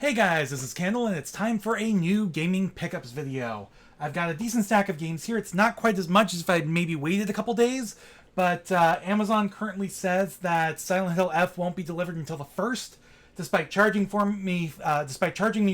Hey guys, this is Candle, and it's time for a new gaming pickups video. I've got a decent stack of games here. It's not quite as much as if I'd maybe waited a couple days, but Amazon currently says that Silent Hill F won't be delivered until the 1st, despite charging me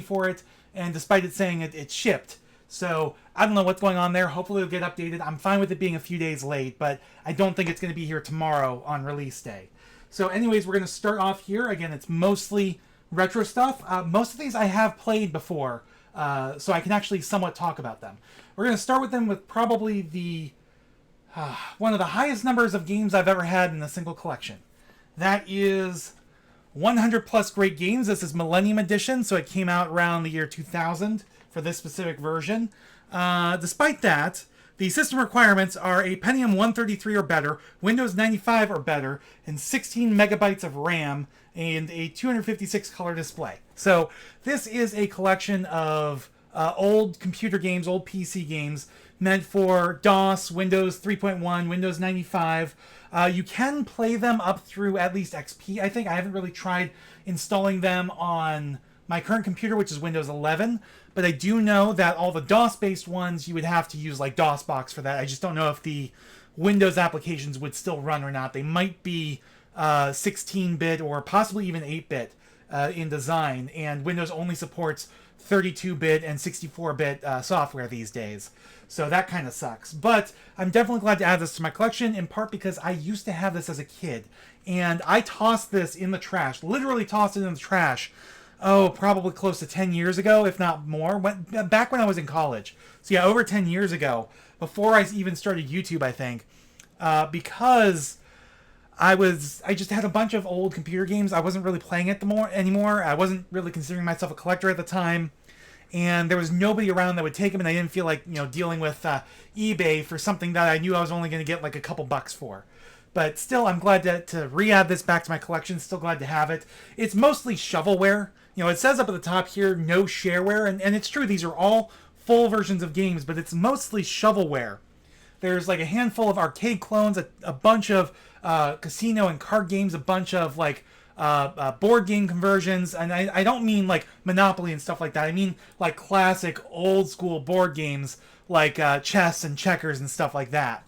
for it, and despite it saying it's shipped. So I don't know what's going on there. Hopefully it'll get updated. I'm fine with it being a few days late, but I don't think it's going to be here tomorrow on release day. So anyways, we're going to start off here. Again, it's mostly retro stuff. Most of these I have played before, so I can actually somewhat talk about them. We're going to start with them with probably the one of the highest numbers of games I've ever had in a single collection. That is 100 plus great games. This is Millennium Edition, so it came out around the year 2000 for this specific version. Despite that, the system requirements are a Pentium 133 or better, Windows 95 or better, and 16 megabytes of RAM, and a 256 color display. So this is a collection of old computer games, old PC games, meant for DOS, Windows 3.1, Windows 95. You can play them up through at least XP, I think. I haven't really tried installing them on my current computer, which is Windows 11, but I do know that all the DOS-based ones, you would have to use like DOSBox for that. I just don't know if the Windows applications would still run or not. They might be 16-bit or possibly even 8-bit in design, and Windows only supports 32-bit and 64-bit software these days. So that kind of sucks. But I'm definitely glad to add this to my collection, in part because I used to have this as a kid, and I tossed this in the trash, literally tossed it in the trash, probably close to 10 years ago, if not more, back when I was in college. So yeah, over 10 years ago, before I even started YouTube, I think, because I just had a bunch of old computer games. I wasn't really playing it anymore. I wasn't really considering myself a collector at the time, and there was nobody around that would take them, and I didn't feel like, dealing with eBay for something that I knew I was only going to get like a couple bucks for. But still, I'm glad to re-add this back to my collection. Still glad to have it. It's mostly shovelware. It says up at the top here, no shareware, and it's true. These are all full versions of games, but it's mostly shovelware. There's like a handful of arcade clones, a bunch of casino and card games, a bunch of like board game conversions, and I don't mean like Monopoly and stuff like that. I mean like classic old school board games like chess and checkers and stuff like that.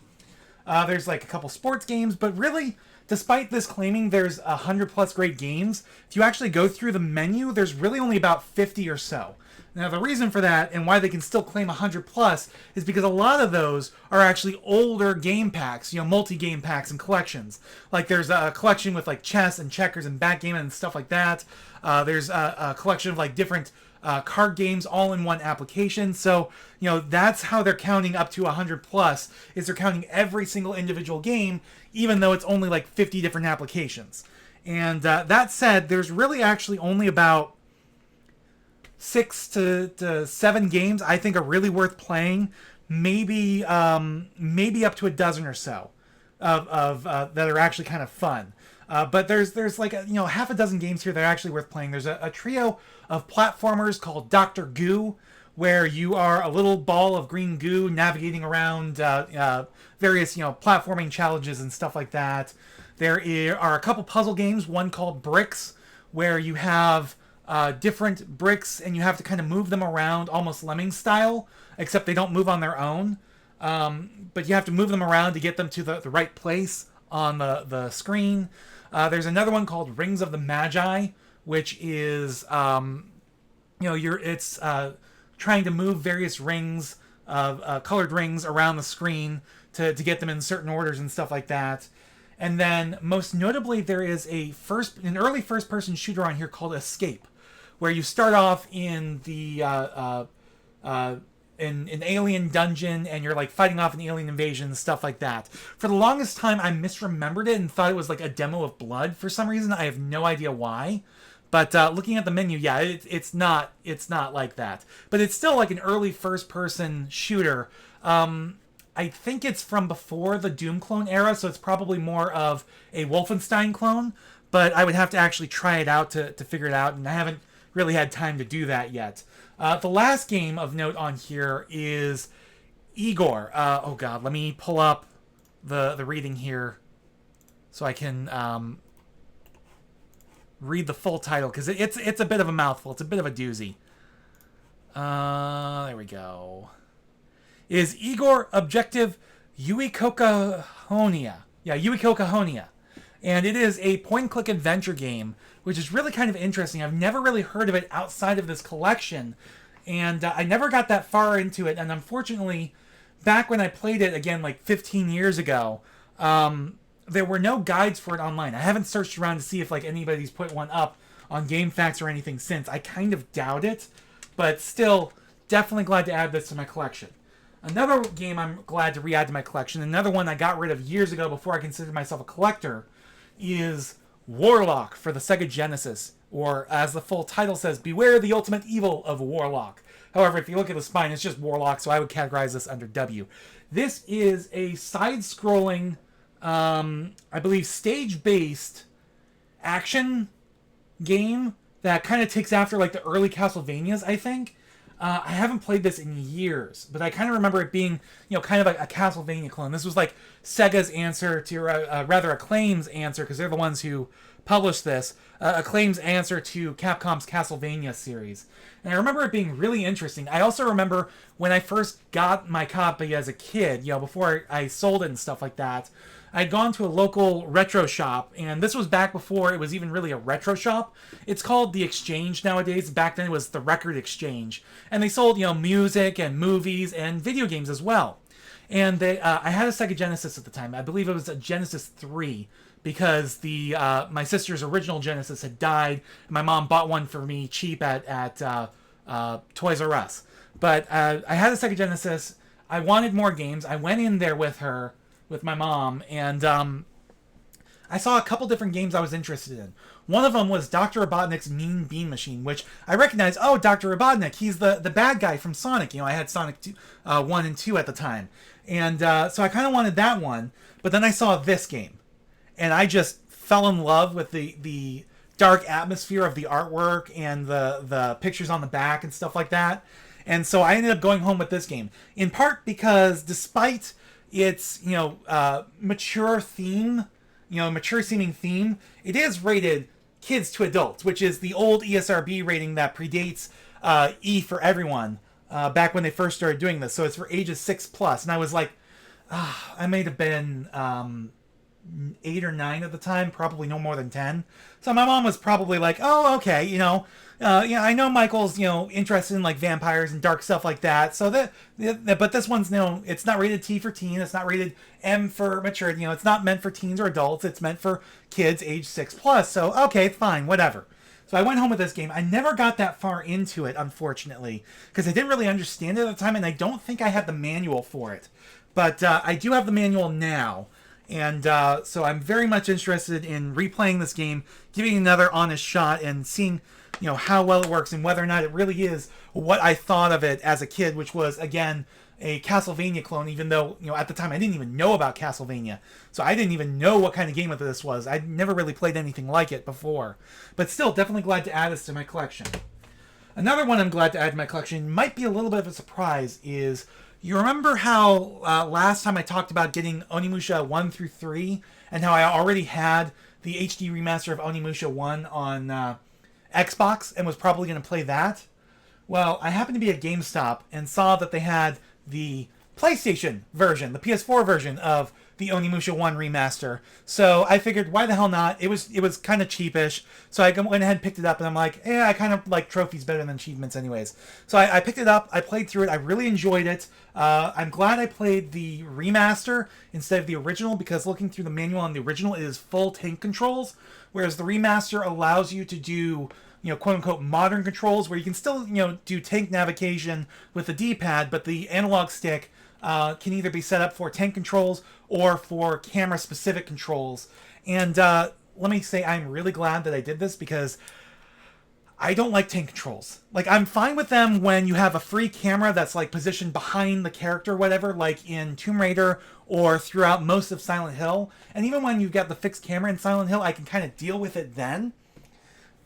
There's like a couple sports games, but really, despite this claiming there's 100 plus great games, if you actually go through the menu, there's really only about 50 or so. Now, the reason for that and why they can still claim 100 plus is because a lot of those are actually older game packs, multi-game packs and collections. Like there's a collection with like chess and checkers and backgammon and stuff like that. There's a collection of like different card games all in one application. So, that's how they're counting up to 100 plus, is they're counting every single individual game, even though it's only like 50 different applications. And that said, there's really actually only about 6 to 7 games I think are really worth playing. Maybe up to a dozen or so of that are actually kind of fun. But there's like half a dozen games here that are actually worth playing. There's a trio of platformers called Dr. Goo, where you are a little ball of green goo navigating around various platforming challenges and stuff like that. There are a couple puzzle games, one called Bricks, where you have different bricks and you have to kind of move them around almost Lemming style, except they don't move on their own. But you have to move them around to get them to the right place on the screen. There's another one called Rings of the Magi, which is it's trying to move various rings, colored rings around the screen to get them in certain orders and stuff like that. And then most notably, there is an early first person shooter on here called Escape, where you start off in the in an alien dungeon and you're like fighting off an alien invasion and stuff like that. For the longest time, I misremembered it and thought it was like a demo of Blood for some reason. I have no idea why. But looking at the menu, yeah, it's not like that. But it's still like an early first-person shooter. I think it's from before the Doom clone era, so it's probably more of a Wolfenstein clone. But I would have to actually try it out to figure it out, and I haven't really had time to do that yet. The last game of note on here is Igor. Oh god, let me pull up the reading here so I can read the full title because it's a bit of a mouthful. It's a bit of a doozy. There we go. Is Igor Objective Uikokahonia. Yeah, Uikokahonia. And it is a point-and-click adventure game, which is really kind of interesting. I've never really heard of it outside of this collection, and I never got that far into it. And unfortunately, back when I played it, again, like 15 years ago, there were no guides for it online. I haven't searched around to see if like anybody's put one up on GameFAQs or anything since. I kind of doubt it, but still, definitely glad to add this to my collection. Another game I'm glad to re-add to my collection, another one I got rid of years ago before I considered myself a collector, is Warlock for the Sega Genesis, or as the full title says, Beware the Ultimate Evil of Warlock. However, if you look at the spine, it's just Warlock, so I would categorize this under W. This is a side-scrolling, I believe, stage-based action game that kind of takes after like the early Castlevanias, I think. I haven't played this in years, but I kind of remember it being, kind of a Castlevania clone. This was like Sega's answer to, rather Acclaim's answer, because they're the ones who published this, Acclaim's answer to Capcom's Castlevania series. And I remember it being really interesting. I also remember when I first got my copy as a kid, before I sold it and stuff like that, I'd gone to a local retro shop, and this was back before it was even really a retro shop. It's called The Exchange nowadays. Back then it was the Record Exchange. And they sold, music and movies and video games as well. And I had a Sega Genesis at the time. I believe it was a Genesis 3, because my sister's original Genesis had died, and my mom bought one for me cheap at Toys R Us. But I had a Sega Genesis. I wanted more games. I went in there with my mom, and I saw a couple different games I was interested in. One of them was Dr. Robotnik's Mean Bean Machine, which I recognized. Oh, Dr. Robotnik, he's the bad guy from Sonic. I had Sonic 1 and 2 at the time. And so I kind of wanted that one, but then I saw this game, and I just fell in love with the dark atmosphere of the artwork and the pictures on the back and stuff like that. And so I ended up going home with this game, in part because despite its mature theme, mature seeming theme, it is rated kids to adults, which is the old ESRB rating that predates E for Everyone back when they first started doing this. So it's for ages 6+, and I was like, I may have been 8 or 9 at the time, probably no more than 10. So my mom was probably like, oh, okay, I know Michael's, interested in like vampires and dark stuff like that. So but this one's, it's not rated T for teen. It's not rated M for mature. It's not meant for teens or adults. It's meant for kids age 6+. So, okay, fine, whatever. So I went home with this game. I never got that far into it, unfortunately, because I didn't really understand it at the time, and I don't think I had the manual for it. But I do have the manual now. And so I'm very much interested in replaying this game, giving it another honest shot, and seeing, how well it works and whether or not it really is what I thought of it as a kid, which was, again, a Castlevania clone, even though, at the time I didn't even know about Castlevania. So I didn't even know what kind of game this was. I'd never really played anything like it before. But still, definitely glad to add this to my collection. Another one I'm glad to add to my collection, might be a little bit of a surprise, is... You remember how last time I talked about getting Onimusha 1 through 3, and how I already had the HD remaster of Onimusha 1 on Xbox and was probably going to play that? Well, I happened to be at GameStop and saw that they had the PlayStation version, the PS4 version of the Onimusha 1 remaster. So I figured, why the hell not? It was kind of cheapish. So I went ahead and picked it up, and I'm like, I kind of like trophies better than achievements anyways. So I picked it up, I played through it, I really enjoyed it. I'm glad I played the remaster instead of the original, because looking through the manual on the original, it is full tank controls, whereas the remaster allows you to do, quote-unquote modern controls, where you can still, do tank navigation with the D-pad, but the analog stick can either be set up for tank controls or for camera-specific controls. And let me say, I'm really glad that I did this, because I don't like tank controls. Like, I'm fine with them when you have a free camera that's, like, positioned behind the character or whatever, like in Tomb Raider or throughout most of Silent Hill. And even when you've got the fixed camera in Silent Hill, I can kind of deal with it then.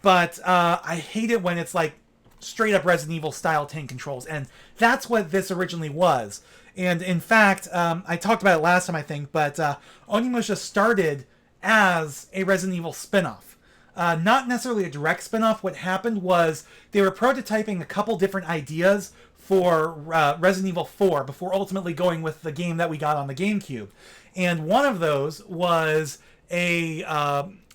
But I hate it when it's, like, straight-up Resident Evil style tank controls, and that's what this originally was. And in fact, I talked about it last time, I think, but Onimusha started as a Resident Evil spin-off. not necessarily a direct spin-off. What happened was they were prototyping a couple different ideas for Resident Evil 4 before ultimately going with the game that we got on the GameCube. And one of those was a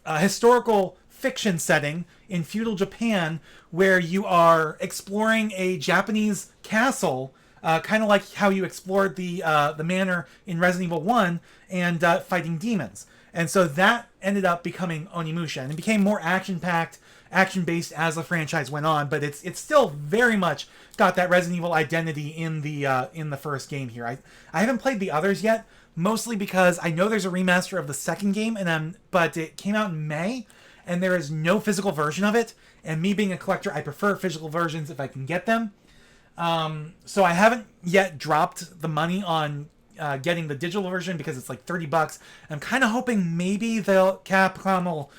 historical fiction setting in feudal Japan where you are exploring a Japanese castle, kind of like how you explored the manor in Resident Evil 1 and fighting demons. And so that ended up becoming Onimusha, and it became more action-packed, action-based as the franchise went on. But it's still very much got that Resident Evil identity in the first game here. I haven't played the others yet, mostly because I know there's a remaster of the second game, but it came out in May, and there is no physical version of it. And me being a collector, I prefer physical versions if I can get them. So I haven't yet dropped the money on getting the digital version because it's like $30. I'm kind of hoping maybe Capcom will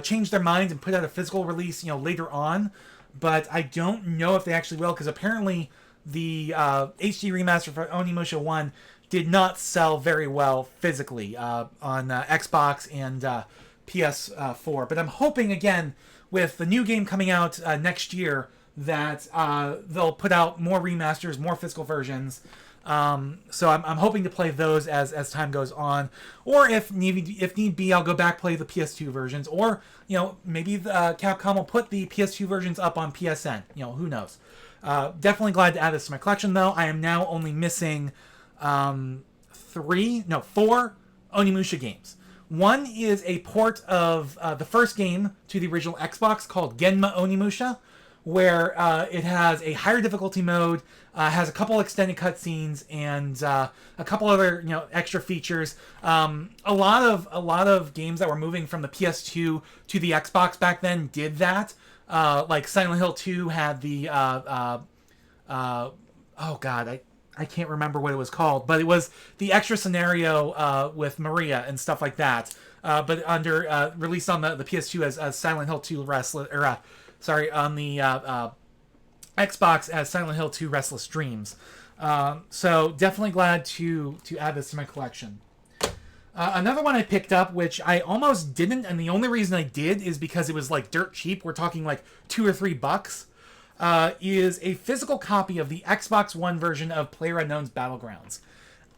change their mind and put out a physical release, later on. But I don't know if they actually will, because apparently the HD remaster for Onimusha 1 did not sell very well physically on Xbox and PS4. But I'm hoping, again, with the new game coming out next year, that they'll put out more remasters, more physical versions. So I'm hoping to play those as time goes on, or if need be, I'll go back play the PS2 versions, or maybe Capcom will put the PS2 versions up on PSN. Who knows? Definitely glad to add this to my collection, though. I am now only missing 4 Onimusha games. One is a port of the first game to the original Xbox called Genma Onimusha, where it has a higher difficulty mode, has a couple extended cutscenes, and a couple other extra features. A lot of games that were moving from the PS2 to the Xbox back then did that. Like Silent Hill 2 had the I can't remember what it was called, but it was the extra scenario with Maria and stuff like that. But under released on the PS2 as Silent Hill 2 on the Xbox as Silent Hill 2 Restless Dreams. So definitely glad to add this to my collection. Another one I picked up, which I almost didn't, and the only reason I did is because it was like dirt cheap. We're talking like $2 or $3. Is a physical copy of the Xbox One version of PlayerUnknown's Battlegrounds.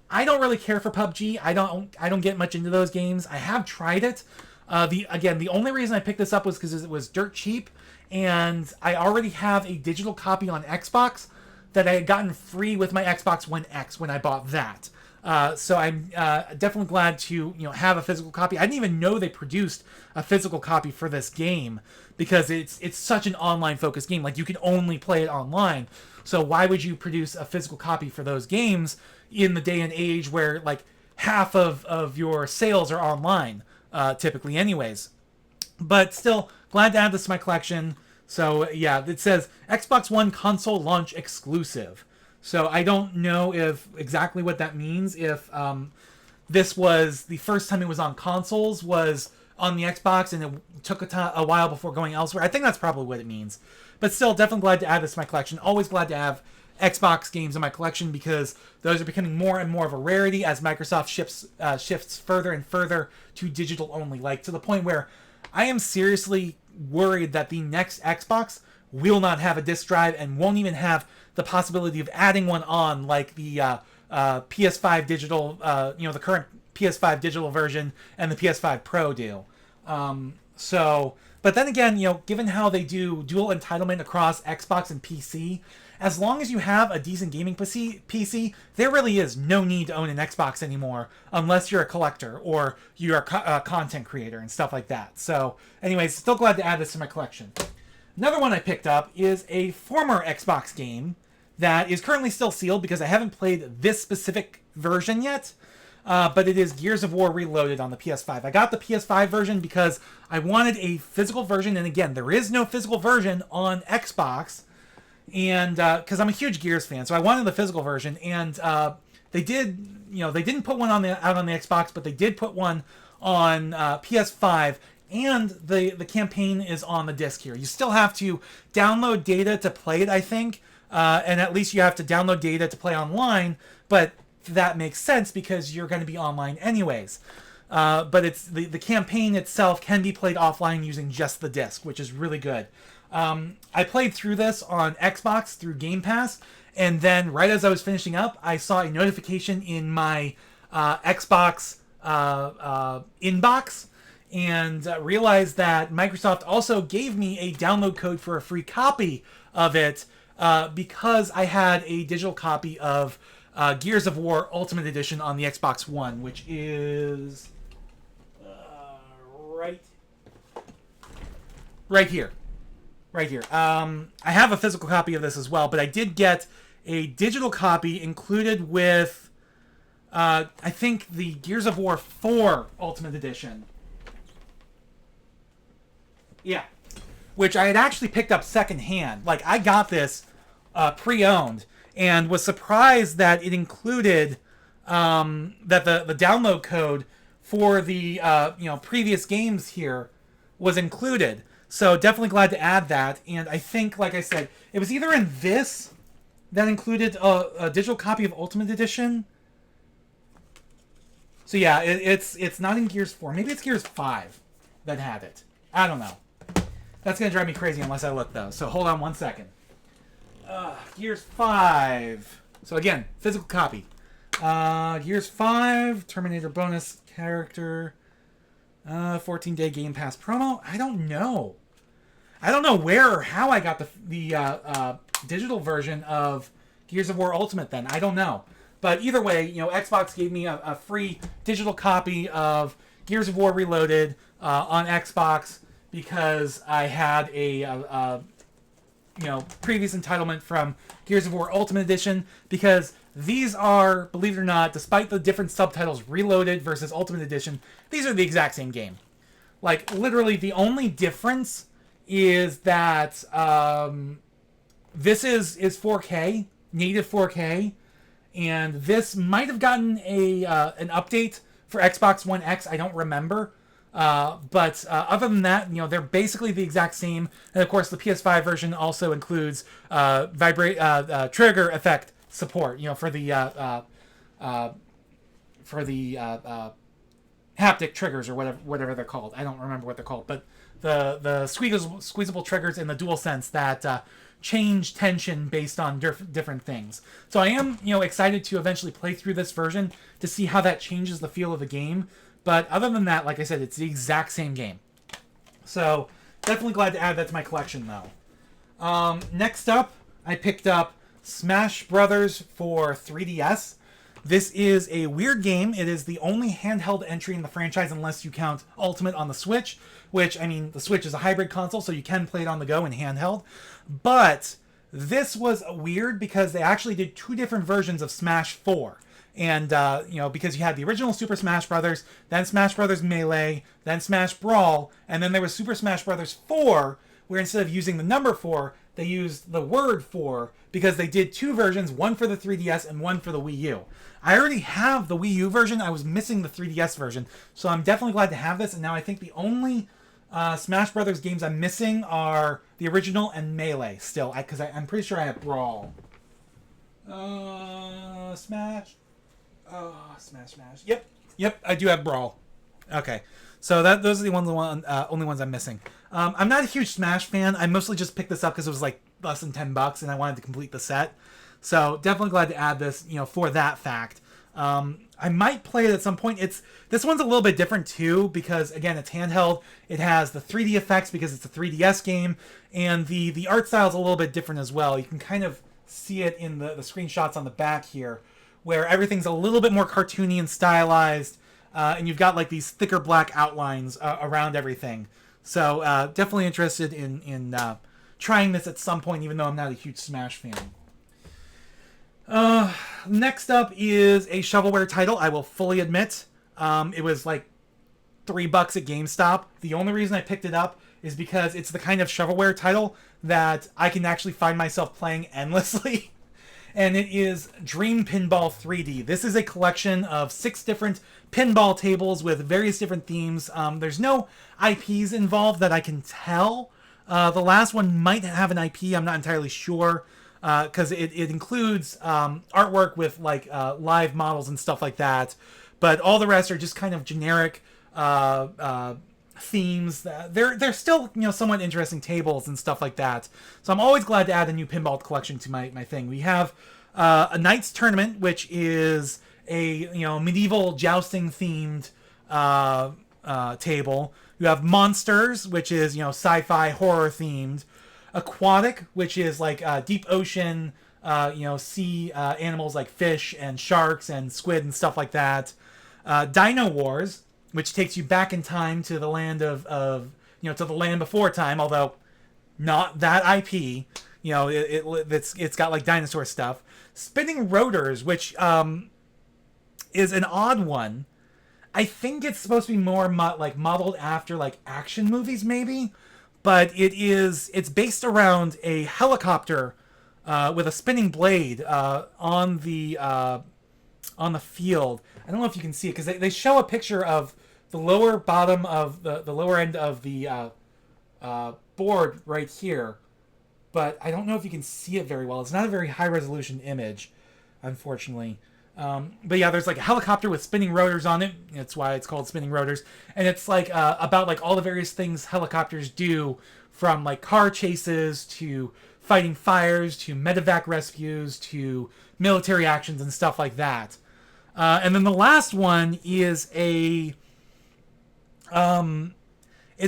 I don't really care for PUBG. I don't get much into those games. I have tried it. The only reason I picked this up was because it was dirt cheap, and I already have a digital copy on Xbox that I had gotten free with my Xbox One X when I bought that. So I'm definitely glad to have a physical copy. I didn't even know they produced a physical copy for this game because it's such an online focused game. Like, you can only play it online. So why would you produce a physical copy for those games in the day and age where like half of your sales are online, typically anyways? But still, glad to add this to my collection. So yeah, it says Xbox One console launch exclusive. So I don't know if exactly what that means. If this was the first time it was on consoles, was on the Xbox, and it took a while before going elsewhere. I think that's probably what it means. But still, definitely glad to add this to my collection. Always glad to have Xbox games in my collection because those are becoming more and more of a rarity as Microsoft shifts further and further to digital only. Like, to the point where I am seriously worried that the next Xbox will not have a disc drive and won't even have the possibility of adding one on, like the PS5 digital, the current PS5 digital version and the PS5 Pro do. But then again, given how they do dual entitlement across Xbox and PC, as long as you have a decent gaming PC, there really is no need to own an Xbox anymore unless you're a collector or you're a content creator and stuff like that. So anyways, still glad to add this to my collection. Another one I picked up is a former Xbox game that is currently still sealed because I haven't played this specific version yet. But it is Gears of War Reloaded on the PS5. I got the PS5 version because I wanted a physical version, and again, there is no physical version on Xbox, and because I'm a huge Gears fan, so I wanted the physical version. And they didn't put one out on the Xbox, but they did put one on PS5. And the campaign is on the disc here. You still have to download data to play it, I think, and at least you have to download data to play online, but that makes sense because you're going to be online anyways. but it's the campaign itself can be played offline using just the disc, which is really good. I played through this on Xbox through Game Pass, and then right as I was finishing up, I saw a notification in my Xbox inbox, and realized that Microsoft also gave me a download code for a free copy of it because I had a digital copy of Gears of War Ultimate Edition on the Xbox One, which is right here. Right here. I have a physical copy of this as well, but I did get a digital copy included with, I think, the Gears of War 4 Ultimate Edition. Yeah. Which I had actually picked up secondhand. Like, I got this pre-owned and was surprised that it included that the download code for the previous games here was included. So definitely glad to add that. And I think, like I said, it was either in this that included a digital copy of Ultimate Edition. So yeah, it's not in Gears 4. Maybe it's Gears 5 that had it. I don't know. That's going to drive me crazy unless I look, though. So hold on one second. Gears 5. So again, physical copy. Gears 5, Terminator bonus character, 14-day Game Pass promo. I don't know. I don't know where or how I got the digital version of Gears of War Ultimate then. I don't know. But either way, Xbox gave me a free digital copy of Gears of War Reloaded on Xbox because I had a previous entitlement from Gears of War Ultimate Edition, because these are, believe it or not, despite the different subtitles, Reloaded versus Ultimate Edition, these are the exact same game. Like, literally, the only difference is that this is 4K, native 4K, and this might have gotten an update for Xbox One X. I don't remember. But other than that, they're basically the exact same. And of course, the PS5 version also includes trigger effect support. For the haptic triggers, or whatever they're called. I don't remember what they're called, but the squeezable triggers in the DualSense that change tension based on different things. So I am excited to eventually play through this version to see how that changes the feel of the game. But other than that, like I said, it's the exact same game. So definitely glad to add that to my collection, though. Next up, I picked up Smash Brothers for 3DS. This is a weird game. It is the only handheld entry in the franchise unless you count Ultimate on the Switch, which, I mean, the Switch is a hybrid console, so you can play it on the go in handheld. But this was weird because they actually did two different versions of Smash 4. And, because you had the original Super Smash Brothers, then Smash Brothers Melee, then Smash Brawl, and then there was Super Smash Brothers 4, where instead of using the number 4, they used the word 4, because they did two versions, one for the 3DS and one for the Wii U. I already have the Wii U version. I was missing the 3DS version, so I'm definitely glad to have this. And now I think the only Smash Brothers games I'm missing are the original and Melee still, because I'm pretty sure I have Brawl. Smash. Oh, Smash. Yep, I do have Brawl. Okay, so those are the only ones I'm missing. I'm not a huge Smash fan. I mostly just picked this up because it was like less than $10 and I wanted to complete the set. So definitely glad to add this, for that fact. I might play it at some point. This one's a little bit different too because, again, it's handheld. It has the 3D effects because it's a 3DS game, and the art style is a little bit different as well. You can kind of see it in the screenshots on the back here, where everything's a little bit more cartoony and stylized, and you've got like these thicker black outlines around everything. So definitely interested in trying this at some point, even though I'm not a huge Smash fan. Next up is a shovelware title, I will fully admit. It was like $3 at GameStop. The only reason I picked it up is because it's the kind of shovelware title that I can actually find myself playing endlessly. And it is Dream Pinball 3D. This is a collection of 6 different pinball tables with various different themes. There's no IPs involved that I can tell. The last one might have an IP, I'm not entirely sure, because it includes artwork with like live models and stuff like that. but all the rest are just kind of generic themes. They're still, somewhat interesting tables and stuff like that. So I'm always glad to add a new pinball collection to my thing. We have a Knights Tournament, which is a medieval jousting themed table. You have Monsters, which is sci-fi horror themed. Aquatic, which is like deep ocean, sea animals like fish and sharks and squid and stuff like that. Dino Wars, which takes you back in time to the land of to the land before time, although not that IP. It's got like dinosaur stuff. Spinning Rotors, which is an odd one. I think it's supposed to be more modeled after like action movies, maybe, but it's based around a helicopter with a spinning blade on the field. I don't know if you can see it because they show a picture of the lower bottom of the lower end of the board right here, but I don't know if you can see it very well. It's not a very high resolution image, unfortunately. But yeah, there's like a helicopter with spinning rotors on it. That's why it's called Spinning Rotors. And it's like about like all the various things helicopters do, from like car chases to fighting fires to medevac rescues to military actions and stuff like that. And then the last one is it's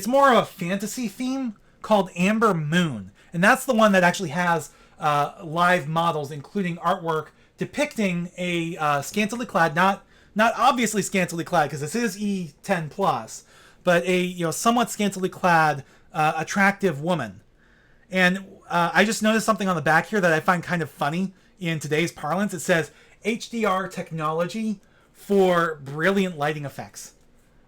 more of a fantasy theme called Amber Moon. And that's the one that actually has live models, including artwork depicting a scantily clad, not obviously scantily clad because this is E10 plus, but a somewhat scantily clad, attractive woman. And I just noticed something on the back here that I find kind of funny in today's parlance. It says HDR technology for brilliant lighting effects.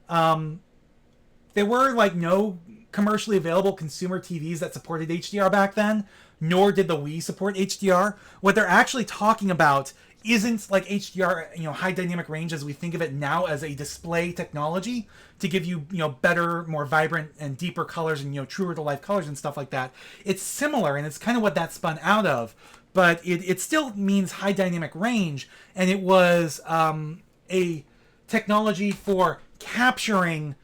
There were like no commercially available consumer TVs that supported HDR back then, nor did the Wii support HDR. What they're actually talking about isn't like HDR, high dynamic range as we think of it now as a display technology to give you, better, more vibrant and deeper colors and, truer to life colors and stuff like that. It's similar, and it's kind of what that spun out of, but it still means high dynamic range, and it was a technology for capturing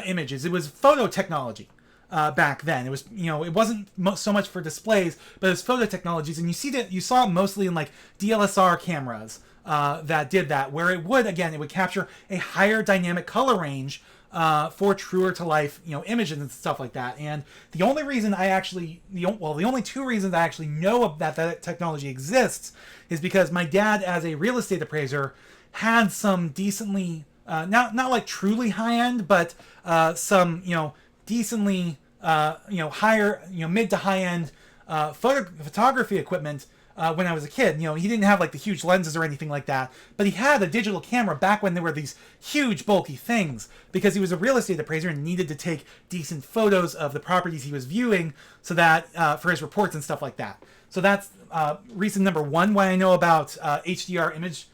images. It was photo technology. Back then, it was it wasn't so much for displays, but it's photo technologies, and you saw it mostly in like DSLR cameras that did that, where it would capture a higher dynamic color range for truer to life images and stuff like that. And the only reason the only two reasons I actually know that technology exists is because my dad, as a real estate appraiser, had some decently not like truly high end, but some decently higher, mid to high end photography equipment when I was a kid. He didn't have like the huge lenses or anything like that, but he had a digital camera back when there were these huge bulky things, because he was a real estate appraiser and needed to take decent photos of the properties he was viewing, so that for his reports and stuff like that. So that's reason number one why I know about HDR image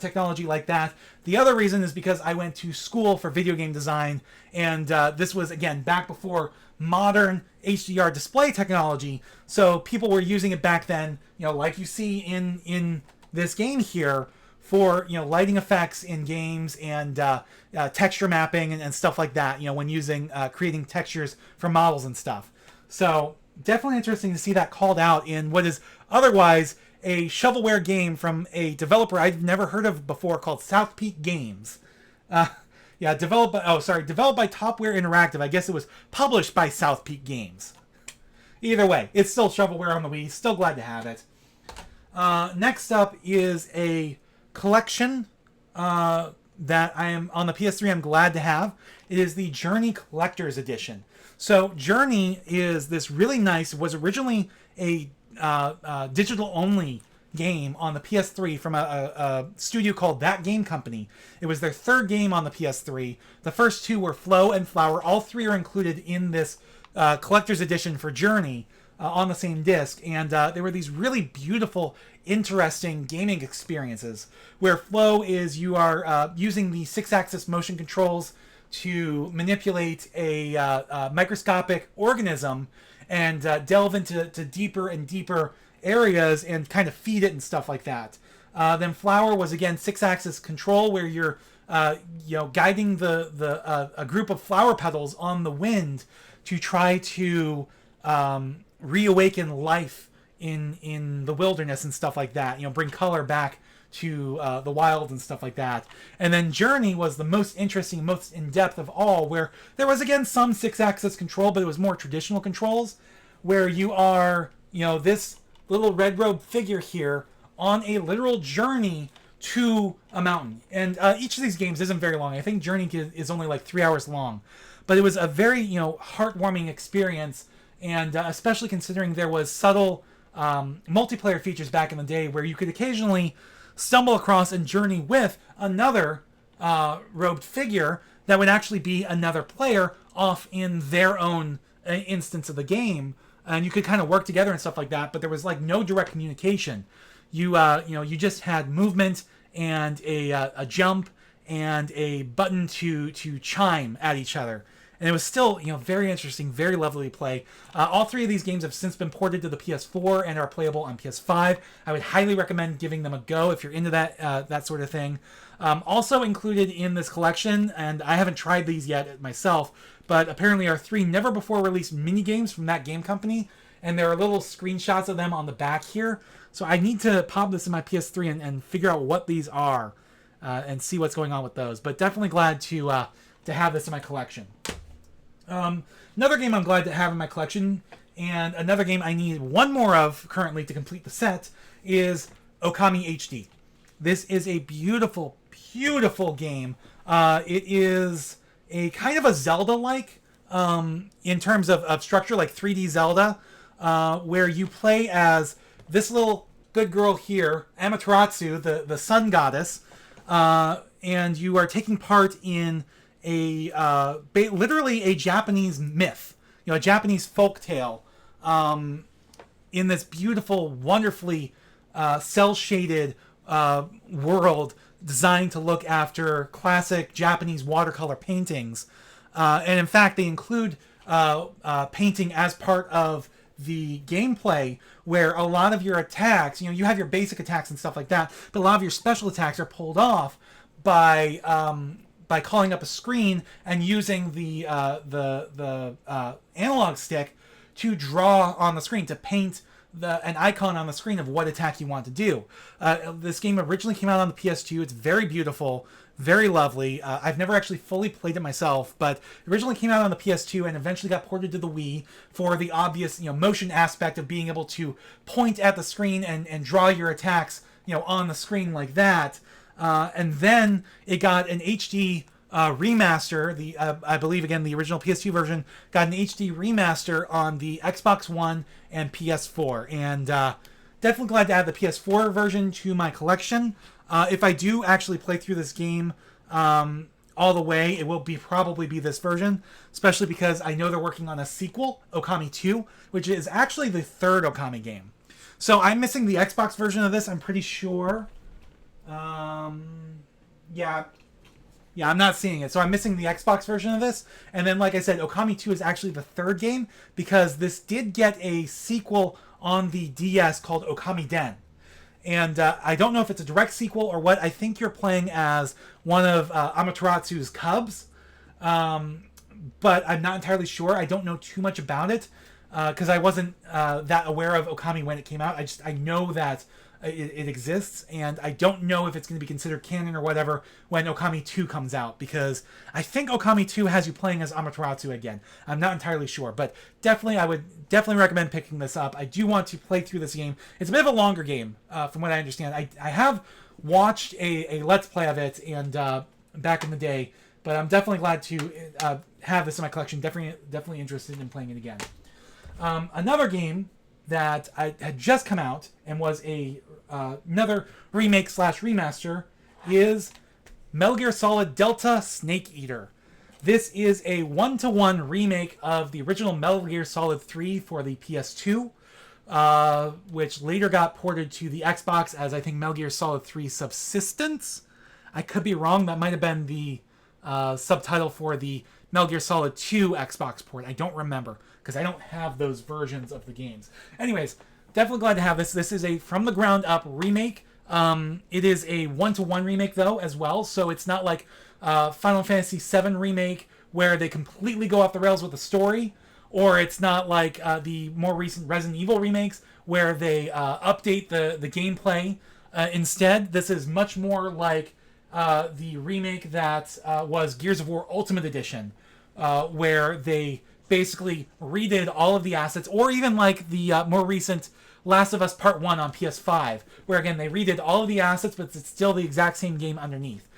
technology like that. The other reason is because I went to school for video game design, and this was, again, back before modern HDR display technology, so people were using it back then, like you see in this game here, for lighting effects in games and texture mapping and stuff like that, when using creating textures for models and stuff. So definitely interesting to see that called out in what is otherwise a shovelware game from a developer I've never heard of before called South Peak Games. Developed by Topware Interactive. I guess it was published by South Peak Games. Either way, it's still shovelware on the Wii. Still glad to have it. Next up is a collection that I am on the PS3. I'm glad to have. It is the Journey Collector's Edition. So Journey is this really nice. It was originally a digital only game on the PS3 from a studio called That Game Company. It was their third game on the PS3. The first two were Flow and Flower. All three are included in this collector's edition for Journey on the same disc. And they were these really beautiful, interesting gaming experiences, where Flow is you are using the 6-axis motion controls to manipulate a microscopic organism and delve into deeper and deeper areas and kind of feed it and stuff like that. Then Flower was, again, 6-axis control, where you're guiding a group of flower petals on the wind to try to reawaken life in the wilderness and stuff like that. Bring color back to the wild and stuff like that. And then Journey was the most interesting, most in-depth of all, where there was again some 6-axis control, but it was more traditional controls, where you are, this little red robe figure here on a literal journey to a mountain. And each of these games isn't very long. I think Journey is only like 3 hours long, but it was a very heartwarming experience, and especially considering there was subtle multiplayer features back in the day where you could occasionally stumble across and journey with another robed figure that would actually be another player off in their own instance of the game, and you could kind of work together and stuff like that. But there was like no direct communication. You just had movement and a jump and a button to chime at each other. And it was still, very interesting, very lovely to play. All three of these games have since been ported to the PS4 and are playable on PS5. I would highly recommend giving them a go if you're into that sort of thing. Also included in this collection, and I haven't tried these yet myself, but apparently are 3 never-before-released mini-games from that game company, and there are little screenshots of them on the back here. So I need to pop this in my PS3 and figure out what these are and see what's going on with those. But definitely glad to have this in my collection. Another game I'm glad to have in my collection, and another game I need one more of currently to complete the set, is Okami HD. This is a beautiful, beautiful game. It is a kind of a Zelda-like in terms of structure, like 3D Zelda, where you play as this little good girl here, Amaterasu, the sun goddess, and you are taking part in literally a Japanese myth, a Japanese folktale, in this beautiful, wonderfully cel-shaded world designed to look after classic Japanese watercolor paintings. And in fact, they include painting as part of the gameplay, where a lot of your attacks, you have your basic attacks and stuff like that, but a lot of your special attacks are pulled off by calling up a screen and using the analog stick to draw on the screen, to paint an icon on the screen of what attack you want to do. This game originally came out on the PS2. It's very beautiful, very lovely. I've never actually fully played it myself, but it originally came out on the PS2 and eventually got ported to the Wii for the obvious motion aspect of being able to point at the screen and draw your attacks on the screen like that. And then it got an HD remaster. I believe, again, the original PS2 version got an HD remaster on the Xbox One and PS4. And definitely glad to add the PS4 version to my collection. If I do actually play through this game all the way, it will probably be this version, especially because I know they're working on a sequel, Okami 2, which is actually the third Okami game. So I'm missing the Xbox version of this, I'm pretty sure. Yeah, I'm not seeing it. So I'm missing the Xbox version of this. And then, like I said, Okami 2 is actually the third game, because this did get a sequel on the DS called Okami Den. And I don't know if it's a direct sequel or what. I think you're playing as one of Amaterasu's cubs. But I'm not entirely sure. I don't know too much about it, because I wasn't that aware of Okami when it came out. I know that it exists, and I don't know if it's going to be considered canon or whatever when Okami 2 comes out, because I think Okami 2 has you playing as Amaterasu again. I'm not entirely sure, but I would definitely recommend picking this up. I do want to play through this game. It's a bit of a longer game, from what I understand. I have watched a Let's Play of it and back in the day, but I'm definitely glad to have this in my collection. Definitely interested in playing it again. Another game that had just come out and was another remake / remaster is Metal Gear Solid Delta Snake Eater. This is a 1-to-1 remake of the original Metal Gear Solid 3 for the PS2, which later got ported to the Xbox as, I think, Metal Gear Solid 3 Subsistence. I could be wrong. That might have been the subtitle for the Metal Gear Solid 2 Xbox port. I don't remember, because I don't have those versions of the games. Anyways, definitely glad to have this. This is a from the ground up remake It is a one-to-one remake though as well, so it's not like Final Fantasy VII remake where they completely go off the rails with the story, or it's not like the more recent Resident Evil remakes where they update the gameplay. Instead, this is much more like the remake that was Gears of War Ultimate Edition, where they basically redid all of the assets, or even like the more recent Last of Us Part 1 on PS5, where again they redid all of the assets, but it's still the exact same game underneath.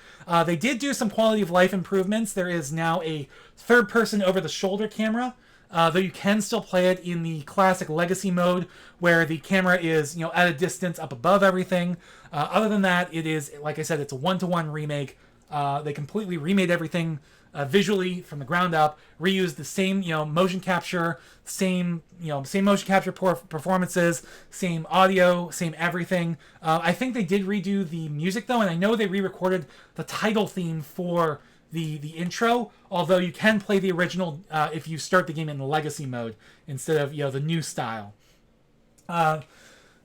They did do some quality of life improvements. There is now a third person over the shoulder camera, though you can still play it in the classic legacy mode where the camera is, at a distance up above everything. Other than that, it is, like I said, it's a one-to-one remake. They completely remade everything visually from the ground up, reused the same, motion capture, same motion capture performances, same audio, same everything. I think they did redo the music though, and I know they re-recorded the title theme for the intro, although you can play the original if you start the game in the legacy mode instead of the new style.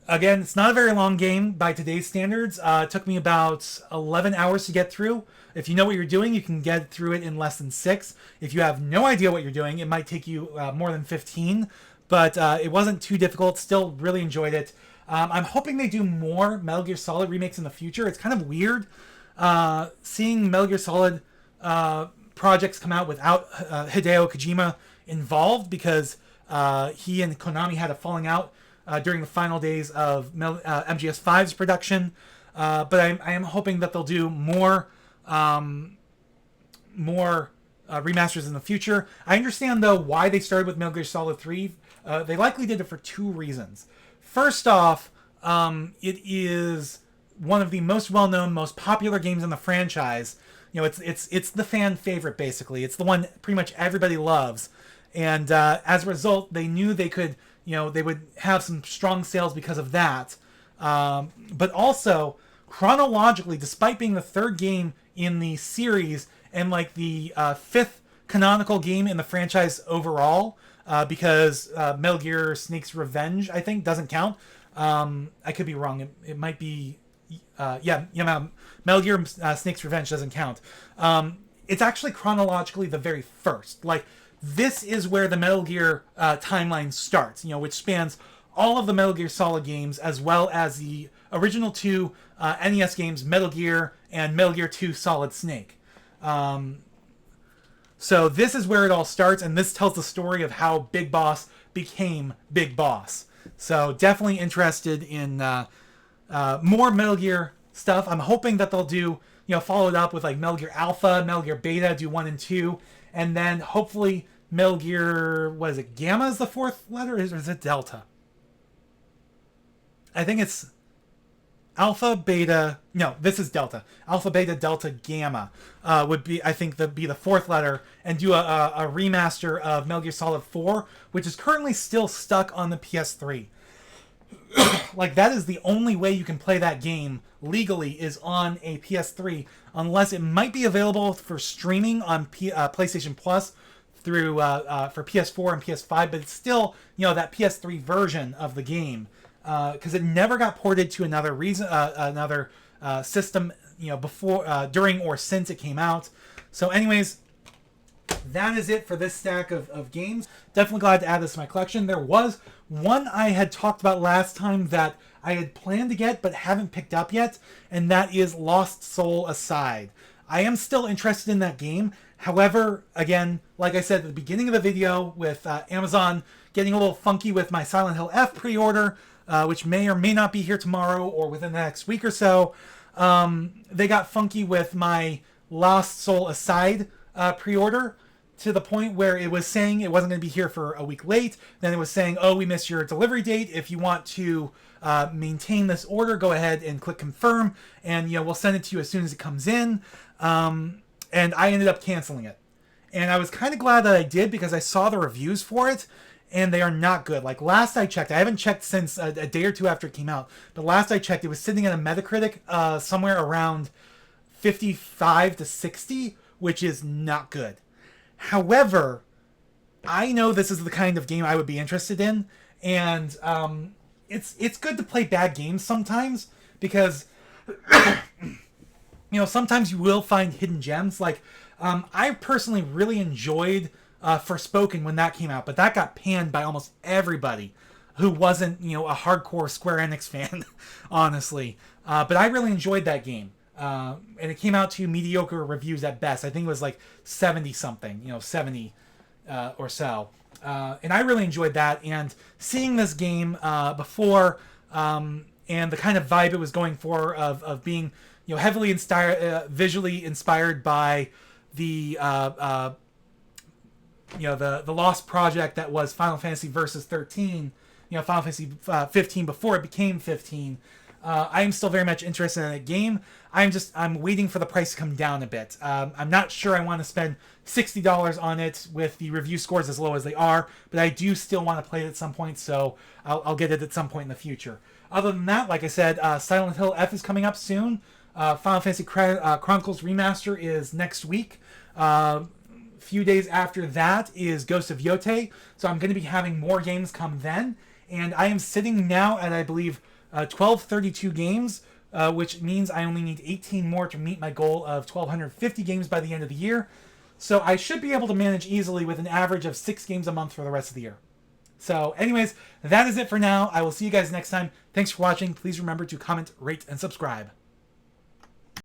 Again, it's not a very long game by today's standards. It took me about 11 hours to get through. If you know what you're doing, you can get through it in less than 6. If you have no idea what you're doing, it might take you more than 15. But it wasn't too difficult. Still really enjoyed it. I'm hoping they do more Metal Gear Solid remakes in the future. It's kind of weird seeing Metal Gear Solid projects come out without Hideo Kojima involved, because he and Konami had a falling out during the final days of MGS5's production. But I am hoping that they'll do more remasters in the future. I understand, though, why they started with Metal Gear Solid 3. They likely did it for 2 reasons. First off, it is one of the most well-known, most popular games in the franchise. It's the fan favorite, basically. It's the one pretty much everybody loves. And as a result, they knew they could, they would have some strong sales because of that. But also, chronologically, despite being the 3rd game in the series and like the 5th canonical game in the franchise overall, because Metal Gear Snake's Revenge, I think, doesn't count. I could be wrong. It might be... Metal Gear Snake's Revenge doesn't count. It's actually chronologically the very first. Like, this is where the Metal Gear timeline starts, which spans all of the Metal Gear Solid games, as well as the original 2 NES games, Metal Gear and Metal Gear 2 Solid Snake. So this is where it all starts, and this tells the story of how Big Boss became Big Boss. So definitely interested in more Metal Gear stuff. I'm hoping that they'll do, follow it up with like Metal Gear Alpha, Metal Gear Beta, do 1 and 2, and then hopefully Metal Gear, what is it, Gamma is the 4th letter, or is it Delta? I think it's Alpha, Beta, no, this is Delta. Alpha, Beta, Delta, Gamma would be, I think, the 4th letter, and do a remaster of Metal Gear Solid 4, which is currently still stuck on the PS3. Like, that is the only way you can play that game legally, is on a PS3, unless it might be available for streaming on PlayStation Plus through for PS4 and PS5, but it's still, that PS3 version of the game, because it never got ported to another system, before, during, or since it came out. So anyways, that is it for this stack of games. Definitely glad to add this to my collection. There was one I had talked about last time that I had planned to get but haven't picked up yet, and that is Lost Soul Aside. I am still interested in that game. However, again, like I said at the beginning of the video, with Amazon getting a little funky with my Silent Hill F pre-order, which may or may not be here tomorrow or within the next week or so, they got funky with my Lost Soul Aside pre-order, to the point where it was saying it wasn't going to be here for a week late. Then it was saying, oh, we missed your delivery date. If you want to maintain this order, go ahead and click confirm, and we'll send it to you as soon as it comes in. And I ended up canceling it. And I was kind of glad that I did, because I saw the reviews for it, and they are not good. Like, last I checked, I haven't checked since a day or two after it came out, but last I checked, it was sitting at a Metacritic somewhere around 55 to 60, which is not good. However, I know this is the kind of game I would be interested in, and it's good to play bad games sometimes, because You know, sometimes you will find hidden gems. Like, I personally really enjoyed Forspoken when that came out, but that got panned by almost everybody who wasn't, you know, a hardcore Square Enix fan, honestly. But I really enjoyed that game. And it came out to mediocre reviews at best. I think it was like 70 something, you know, 70 or so. And I really enjoyed that. And seeing this game before, and the kind of vibe it was going for of being, you know, heavily visually inspired by the you know, the lost project that was Final Fantasy Versus 13, you know, Final Fantasy 15 before it became 15. I am still very much interested in that game. I'm waiting for the price to come down a bit. I'm not sure I want to spend $60 on it with the review scores as low as they are, but I do still want to play it at some point, so I'll get it at some point in the future. Other than that, like I said, Silent Hill F is coming up soon. Final Fantasy Chronicles Remaster is next week. Few days after that is Ghost of Yotei, so I'm going to be having more games come then, and I am sitting now at, I believe, 1232 games, which means I only need 18 more to meet my goal of 1250 games by the end of the year. So I should be able to manage easily with an average of 6 games a month for the rest of the year. So anyways, that is it for now. I will see you guys next time. Thanks for watching. Please remember to comment, rate, and subscribe.